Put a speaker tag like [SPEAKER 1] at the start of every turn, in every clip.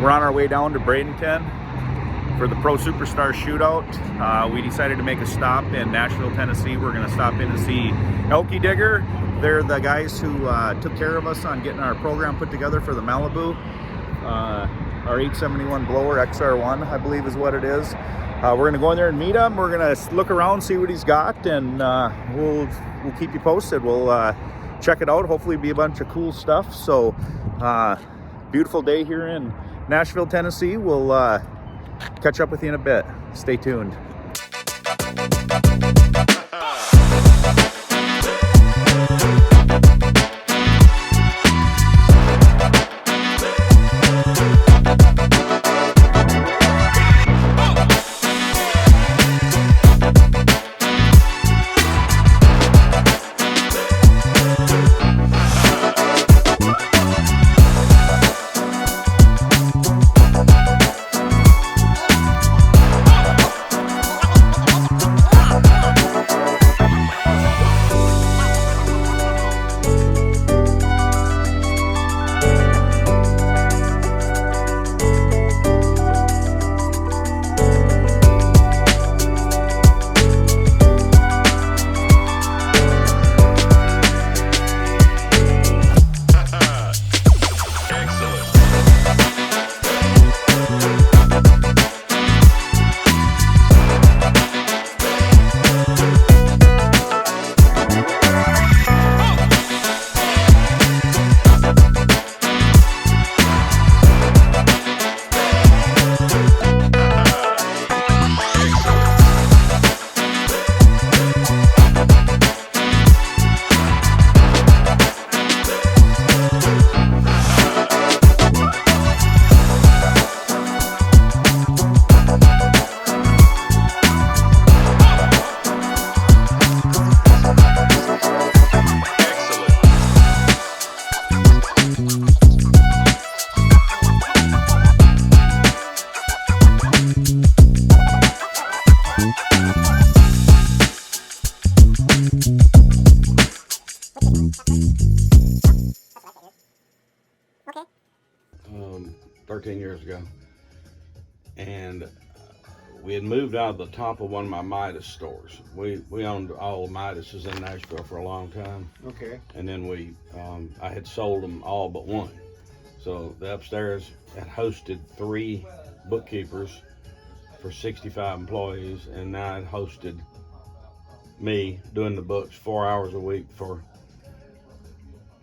[SPEAKER 1] We're on our way down to Bradenton for the Pro Superstar Shootout. We decided to make a stop in Nashville, Tennessee. We're going to stop in to see Alkydigger. They're the guys who took care of us on getting our program put together for the Malibu. Our 871 blower, XR1, I believe is what it is. We're going to go in there and meet him. We're going to look around, see what he's got, and we'll keep you posted. We'll check it out. Hopefully it'll be a bunch of cool stuff. So beautiful day here in Nashville, Tennessee. We'll catch up with you in a bit. Stay tuned.
[SPEAKER 2] Okay. 13 years ago, and we had moved out of the top of one of my Midas stores. We owned all Midases in Nashville for a long time.
[SPEAKER 3] Okay.
[SPEAKER 2] And then I had sold them all but one. So the upstairs had hosted 3 bookkeepers for 65 employees, and now it hosted me doing the books 4 hours a week for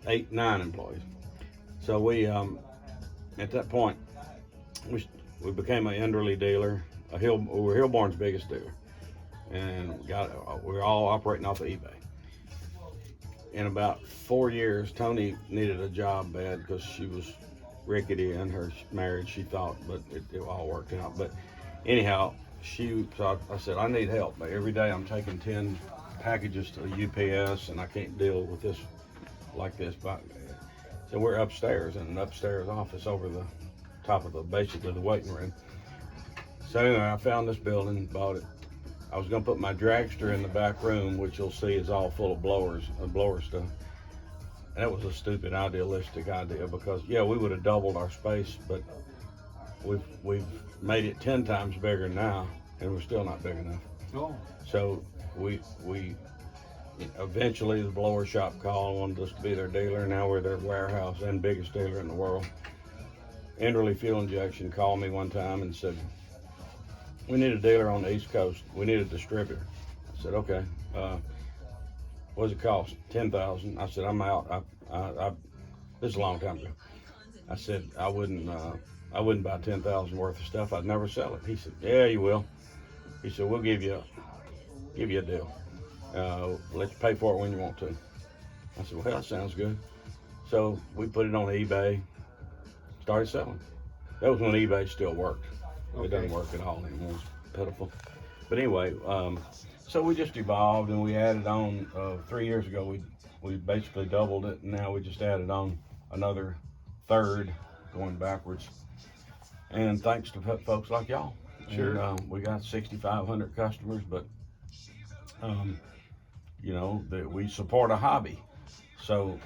[SPEAKER 2] 9 employees. So we, at that point, we became an Enderley dealer. We were Hillborn's biggest dealer, and we were all operating off of eBay. In about 4 years, Tony needed a job bad because she was rickety in her marriage, she thought, but it all worked out. But anyhow, so I said, I need help. Every day I'm taking 10 packages to the UPS, and I can't deal with this like this. So we're upstairs in an upstairs office over the top of basically the waiting room. So anyway, I found this building, bought it. I was gonna put my dragster in the back room, which you'll see is all full of blower stuff. And that was a stupid, idealistic idea because, yeah, we would have doubled our space, but we've made it 10 times bigger now, and we're still not big enough.
[SPEAKER 3] Oh.
[SPEAKER 2] So we eventually the blower shop called, wanted us to be their dealer. Now we're their warehouse and biggest dealer in the world. Enderley Fuel Injection called me one time and said, we need a dealer on the East Coast. We need a distributor. I said, okay. What does it cost? $10,000. I said, I'm out. This is a long time ago. I said, I wouldn't buy $10,000 worth of stuff. I'd never sell it. He said, yeah, you will. He said, we'll give you a deal. Let you pay for it when you want to. I said, well, that sounds good. So we put it on eBay, started selling. That was when eBay still worked. Okay. It doesn't work at all anymore. It's pitiful. But anyway, so we just evolved, and we added on 3 years ago. We basically doubled it, and now we just added on another third, going backwards. And thanks to folks like y'all.
[SPEAKER 3] Sure.
[SPEAKER 2] And, we got 6,500 customers, but you know, that we support a hobby. So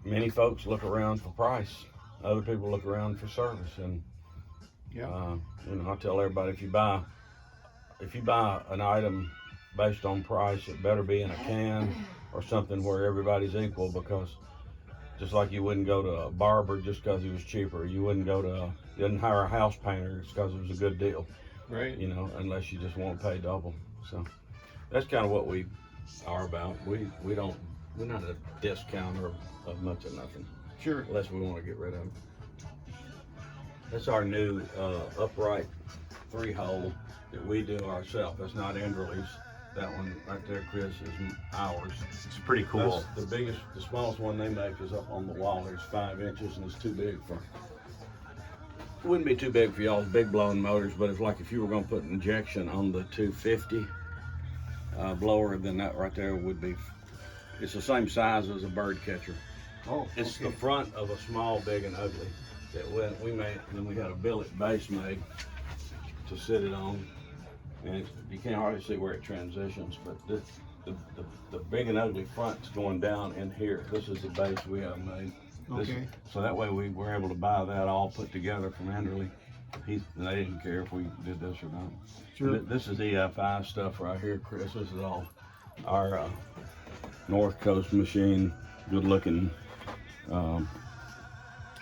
[SPEAKER 2] many folks look around for price. Other people look around for service, and
[SPEAKER 1] Yeah.
[SPEAKER 2] You know, I tell everybody if you buy an item based on price, it better be in a can or something where everybody's equal, because just like you wouldn't go to a barber just because he was cheaper, you wouldn't hire a house painter just because it was a good deal.
[SPEAKER 1] Right.
[SPEAKER 2] You know, unless you just want to pay double. So that's kind of what we are about. We're not a discounter of much of nothing.
[SPEAKER 1] Sure.
[SPEAKER 2] Unless we want to get rid of it. That's our new upright 3-hole that we do ourselves. That's not Enderley's. That one right there, Chris, is ours.
[SPEAKER 1] It's pretty cool.
[SPEAKER 2] That's the smallest one they make is up on the wall. It's 5 inches and it's too big for. It wouldn't be too big for y'all's big blowing motors, but it's like if you were going to put an injection on the 250 blower, then that right there would be. It's the same size as a bird catcher.
[SPEAKER 1] Oh,
[SPEAKER 2] It's the front of a small, big, and ugly that we made, and then we had a billet base made to sit it on, and you can't hardly see where it transitions, but the big and ugly front's going down in here. This is the base we have made. So that way we were able to buy that all put together from Anderley. They didn't care if we did this or not.
[SPEAKER 1] Sure.
[SPEAKER 2] This is EFI stuff right here, Chris. This is all our North Coast machine, good looking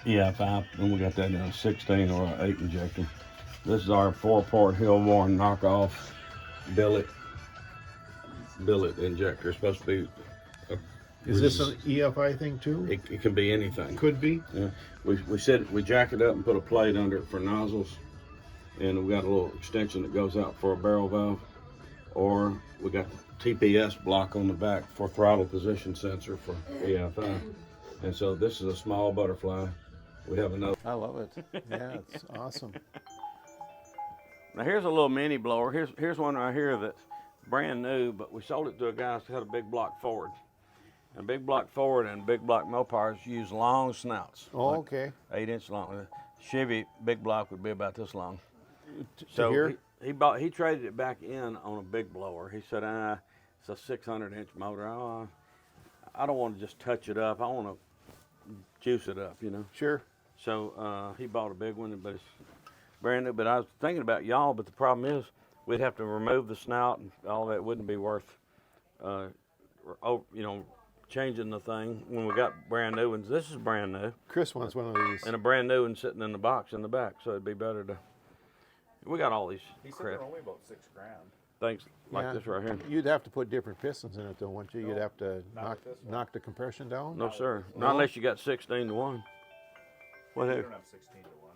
[SPEAKER 2] EFI, and we got that in a 16 or an 8 injector. This is our 4-port Hillborn knockoff billet injector. It's supposed to be.
[SPEAKER 1] Is this an EFI thing too?
[SPEAKER 2] It can be anything.
[SPEAKER 1] Could be.
[SPEAKER 2] Yeah. We jack it up and put a plate under it for nozzles, and we got a little extension that goes out for a barrel valve, or we got the TPS block on the back for throttle position sensor for EFI. And so this is a small butterfly. We have another.
[SPEAKER 1] I love it. Yeah, it's awesome.
[SPEAKER 2] Now here's a little mini blower. Here's one right here that's brand new, but we sold it to a guy who had a big block Ford. And big block Ford and big block Mopars use long snouts.
[SPEAKER 1] Oh,
[SPEAKER 2] like
[SPEAKER 1] okay.
[SPEAKER 2] 8-inch long. Chevy big block would be about this long.
[SPEAKER 1] So here?
[SPEAKER 2] He traded it back in on a big blower. He said, it's a 600-inch motor. I don't want to just touch it up. I want to juice it up, you know.
[SPEAKER 1] Sure.
[SPEAKER 2] So he bought a big one, but it's brand new. But I was thinking about y'all, but the problem is we'd have to remove the snout and all that. Wouldn't be worth, changing the thing when we got brand new ones. This is brand new.
[SPEAKER 1] Chris wants one of these.
[SPEAKER 2] And a brand new one sitting in the box in the back, so it'd be better to. We got all these.
[SPEAKER 1] He said
[SPEAKER 2] crap
[SPEAKER 1] they're only about $6,000.
[SPEAKER 2] Things like this right here.
[SPEAKER 1] You'd have to put different pistons in it, though, wouldn't you? You'd have to knock the compression down.
[SPEAKER 2] No, sir. Not unless you got 16 to 1.
[SPEAKER 1] We don't have 16 to 1.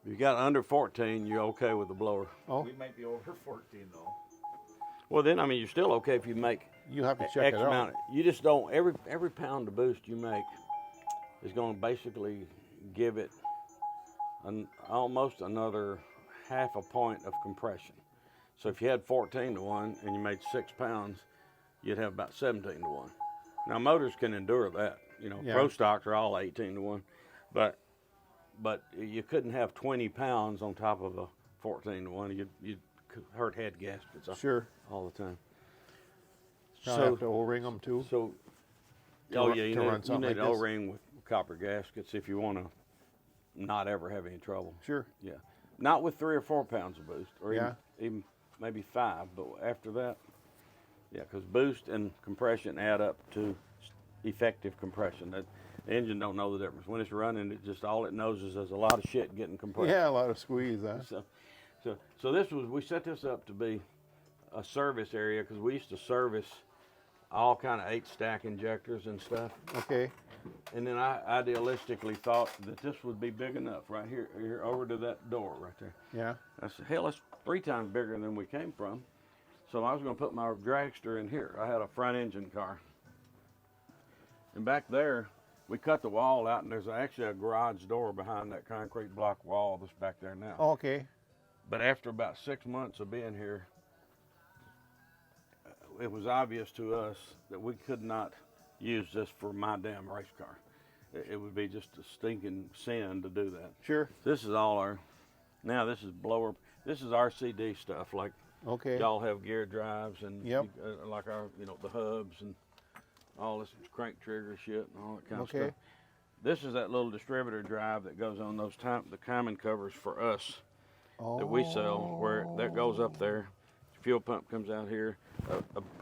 [SPEAKER 2] If you got under 14, you're okay with the blower.
[SPEAKER 1] Oh.
[SPEAKER 3] We might be over 14 though.
[SPEAKER 2] Well, then you're still okay if you make.
[SPEAKER 1] You have to check
[SPEAKER 2] X
[SPEAKER 1] it out.
[SPEAKER 2] amount. You just don't. Every pound of boost you make is going to basically give it almost another half a point of compression. So if you had 14 to 1 and you made 6 pounds, you'd have about 17 to 1. Now motors can endure that. Pro stocks are all 18 to 1, but you couldn't have 20 pounds on top of a 14 to 1. You'd hurt head gaskets all the time.
[SPEAKER 1] So have to O-ring them too.
[SPEAKER 2] So, you need an O-ring with copper gaskets if you want to not ever have any trouble.
[SPEAKER 1] Sure.
[SPEAKER 2] Yeah, not with 3 or 4 pounds of boost, or even maybe 5. But after that, because boost and compression add up to effective compression. The engine don't know the difference when it's running. It just all it knows is there's a lot of shit getting compressed.
[SPEAKER 1] Yeah, a lot of squeeze. Huh?
[SPEAKER 2] So we set this up to be a service area because we used to service all kind of 8-stack injectors and stuff.
[SPEAKER 1] Okay.
[SPEAKER 2] And then I idealistically thought that this would be big enough right here over to that door right there.
[SPEAKER 1] Yeah.
[SPEAKER 2] I said, hell, that's 3 times bigger than we came from. So I was going to put my dragster in here. I had a front engine car. And back there, we cut the wall out, and there's actually a garage door behind that concrete block wall that's back there now.
[SPEAKER 1] Okay.
[SPEAKER 2] But after about 6 months of being here, it was obvious to us that we could not use this for my damn race car. It would be just a stinking sin to do that.
[SPEAKER 1] Sure.
[SPEAKER 2] This is all this is blower, this is RCD stuff, like y'all have gear drives and like our, the hubs and all this crank trigger shit and all that kind of stuff. This is that little distributor drive that goes on those the timing covers for us. that we sell, where that goes up there. Fuel pump comes out here.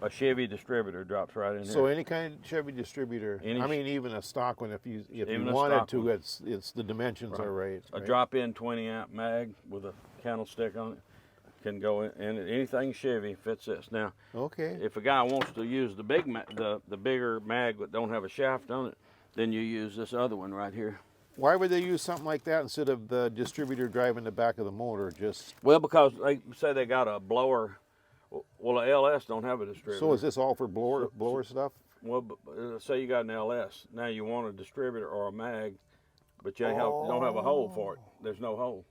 [SPEAKER 2] A Chevy distributor drops right in here.
[SPEAKER 4] So any kind of Chevy distributor, I mean even a stock one, if you wanted to, it's the dimensions are right.
[SPEAKER 2] A drop-in 20-amp mag with a candlestick on it can go in, and anything Chevy fits this. Now,
[SPEAKER 4] okay.
[SPEAKER 2] if a guy wants to use the bigger mag that don't have a shaft on it, then you use this other one right here.
[SPEAKER 4] Why would they use something like that instead of the distributor driving the back of the motor? Just
[SPEAKER 2] well, because they say they got a blower. Well, a LS don't have a distributor.
[SPEAKER 4] so is this all for blower stuff?
[SPEAKER 2] Well, say you got an LS. Now you want a distributor or a mag, but you don't have a hole for it. There's no hole.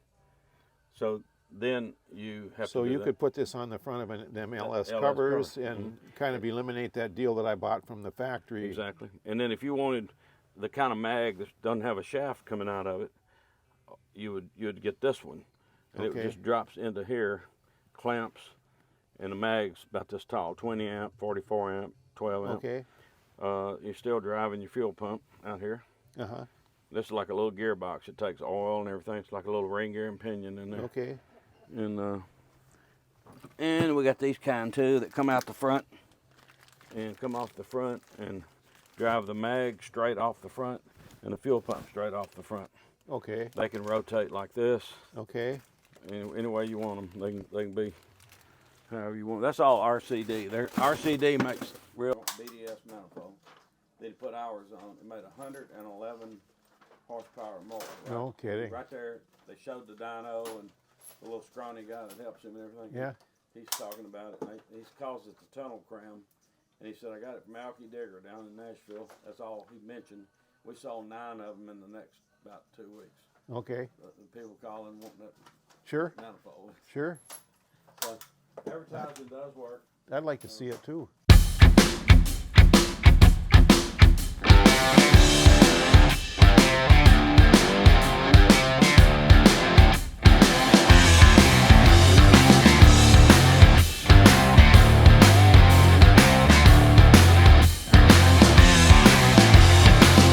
[SPEAKER 2] So then you have to
[SPEAKER 4] So
[SPEAKER 2] do
[SPEAKER 4] you
[SPEAKER 2] that.
[SPEAKER 4] could put this on the front of them LS
[SPEAKER 2] LS
[SPEAKER 4] covers
[SPEAKER 2] cover.
[SPEAKER 4] and kind of eliminate that deal that I bought from the factory.
[SPEAKER 2] Exactly. And then if you wanted the kind of mag that doesn't have a shaft coming out of it, you'd get this one. And
[SPEAKER 4] Okay.
[SPEAKER 2] it just drops into here, clamps, and the mag's about this tall, 20 amp, 44 amp, 12 amp.
[SPEAKER 4] Okay.
[SPEAKER 2] You're still driving your fuel pump out here.
[SPEAKER 4] Uh-huh.
[SPEAKER 2] This is like a little gearbox. It takes oil and everything. It's like a little ring gear and pinion in there.
[SPEAKER 4] Okay.
[SPEAKER 2] And we got these kind too that come out the front and come off the front and drive the mag straight off the front and the fuel pump straight off the front.
[SPEAKER 4] Okay.
[SPEAKER 2] They can rotate like this.
[SPEAKER 4] Okay.
[SPEAKER 2] Any way you want them. They can be however you want. That's all RCD. RCD makes real BDS manifold. They put ours on. It made 111 horsepower motor. Right?
[SPEAKER 4] No kidding.
[SPEAKER 2] Right there, they showed the dyno and the little scrawny guy that helps him and everything.
[SPEAKER 4] Yeah.
[SPEAKER 2] He's talking about it. He calls it the tunnel cram. And he said, I got it from Alkydigger down in Nashville. That's all he mentioned. We sold 9 of them in the next about 2 weeks.
[SPEAKER 4] Okay.
[SPEAKER 2] The people calling wanting that
[SPEAKER 4] Sure.
[SPEAKER 2] manifold.
[SPEAKER 4] Sure.
[SPEAKER 2] So advertising does work.
[SPEAKER 4] I'd like to see it too.